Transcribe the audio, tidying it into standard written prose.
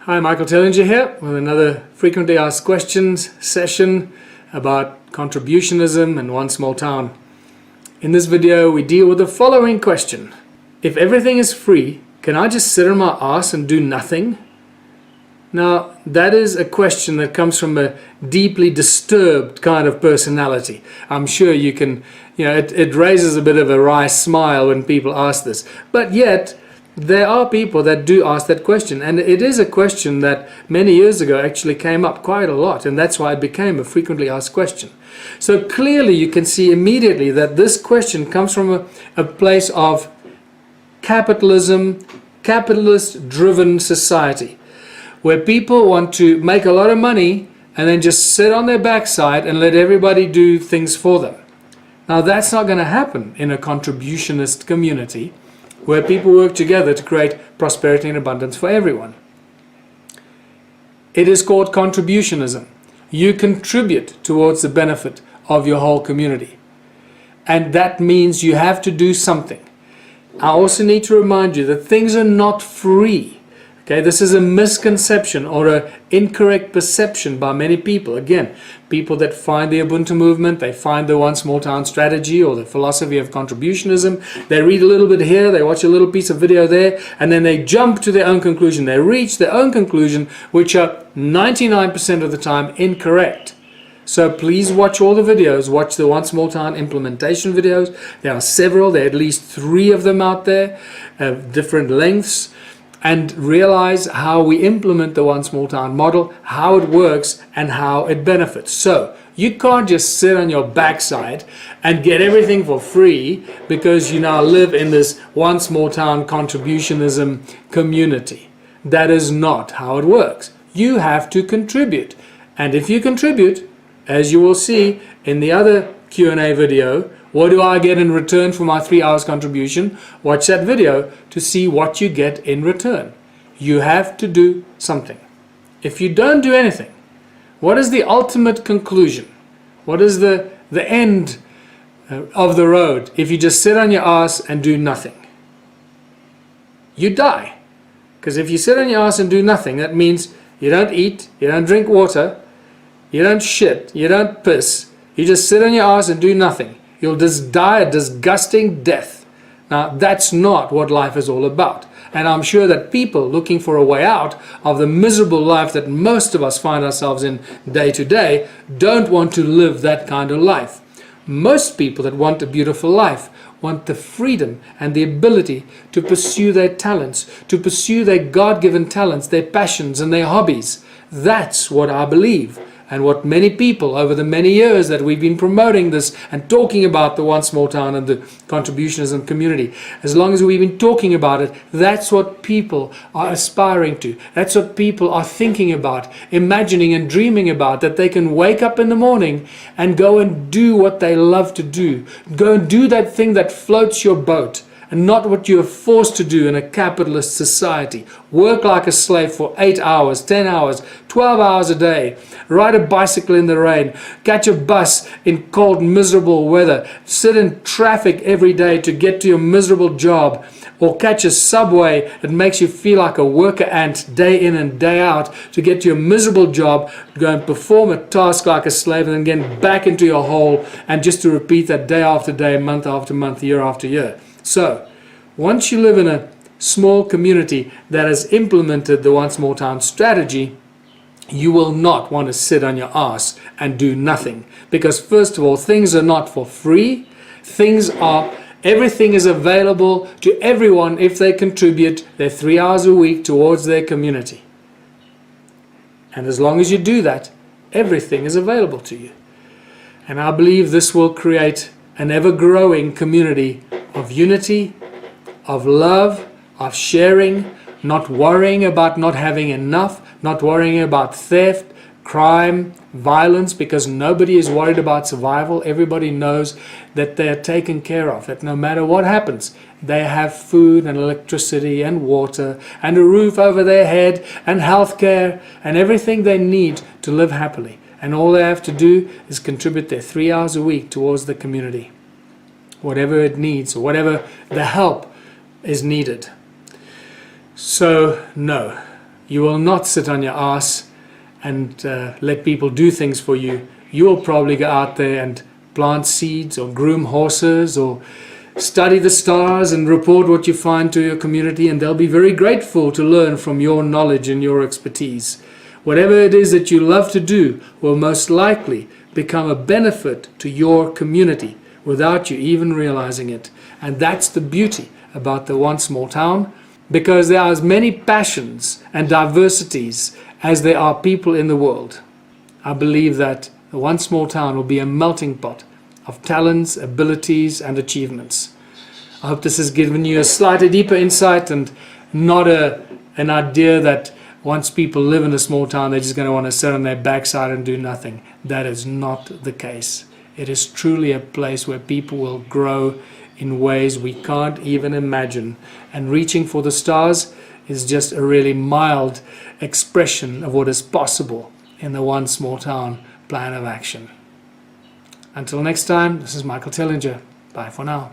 Hi, Michael Tellinger here with another frequently asked questions session about contributionism and one small town. In this video we deal with the following question. If everything is free, can I just sit on my ass and do nothing? Now that is a question that comes from a deeply disturbed kind of personality. I'm sure you can, it raises a bit of a wry smile when people ask this, but yet there are people that do ask that question, and it is a question that many years ago actually came up quite a lot, and that's why it became a frequently asked question. So clearly you can see immediately that this question comes from a place of capitalism, capitalist-driven society, where people want to make a lot of money and then just sit on their backside and let everybody do things for them. Now that's not going to happen in a contributionist community, where people work together to create prosperity and abundance for everyone. It is called contributionism. You contribute towards the benefit of your whole community. And that means you have to do something. I also need to remind you that things are not free. Okay, this is a misconception or an incorrect perception by many people. Again, people that find the Ubuntu movement, they find the one small town strategy or the philosophy of contributionism. They read a little bit here, they watch a little piece of video there, and then they jump to their own conclusion. They reach their own conclusion, which are 99% of the time incorrect. So please watch all the videos. Watch the one small town implementation videos. There are several, there are at least 3 of them out there, different lengths. And realize how we implement the one small town model, how it works and how it benefits. So you can't just sit on your backside and get everything for free because you now live in this one small town contributionism community. That is not how it works. You have to contribute. And if you contribute, as you will see in the other Q&A video, what do I get in return for my 3 hours contribution? Watch that video to see what you get in return. You have to do something. If you don't do anything, what is the ultimate conclusion? What is the end of the road if you just sit on your ass and do nothing? You die. Because if you sit on your ass and do nothing, that means you don't eat, you don't drink water, you don't shit, you don't piss. You just sit on your ass and do nothing. You'll just die a disgusting death. Now, that's not what life is all about. And I'm sure that people looking for a way out of the miserable life that most of us find ourselves in day to day don't want to live that kind of life. Most people that want a beautiful life want the freedom and the ability to pursue their talents, to pursue their God-given talents, their passions and their hobbies. That's what I believe. And what many people over the many years that we've been promoting this and talking about the one small town and the contributionism community, as long as we've been talking about it, that's what people are aspiring to. That's what people are thinking about, imagining and dreaming about, that they can wake up in the morning and go and do what they love to do. Go and do that thing that floats your boat. And not what you are forced to do in a capitalist society. Work like a slave for 8 hours, 10 hours, 12 hours a day. Ride a bicycle in the rain. Catch a bus in cold, miserable weather. Sit in traffic every day to get to your miserable job. Or catch a subway that makes you feel like a worker ant day in and day out to get to your miserable job, go and perform a task like a slave and then get back into your hole and just to repeat that day after day, month after month, year after year. So, once you live in a small community that has implemented the one small town strategy, you will not want to sit on your ass and do nothing. Because first of all, things are not for free. Everything is available to everyone if they contribute their 3 hours a week towards their community. And as long as you do that, everything is available to you. And I believe this will create an ever-growing community of unity, of love, of sharing, not worrying about not having enough, not worrying about theft, crime, violence, because nobody is worried about survival. Everybody knows that they are taken care of, that no matter what happens, they have food and electricity and water and a roof over their head and healthcare and everything they need to live happily. And all they have to do is contribute their 3 hours a week towards the community. Whatever it needs, or whatever the help is needed. So no, You will not sit on your ass and let people do things for you. You will probably go out there and plant seeds or groom horses or study the stars and report what you find to your community, and they'll be very grateful to learn from your knowledge and your expertise. Whatever it is that you love to do will most likely become a benefit to your community without you even realizing it. And that's the beauty about the one small town, because there are as many passions and diversities as there are people in the world. I believe that the one small town will be a melting pot of talents, abilities and achievements. I hope this has given you a slightly deeper insight and not an idea that once people live in a small town they're just going to want to sit on their backside and do nothing. That is not the case. It is truly a place where people will grow in ways we can't even imagine, and reaching for the stars is just a really mild expression of what is possible in the one small town plan of action. Until next time, this is Michael Tellinger. Bye for now.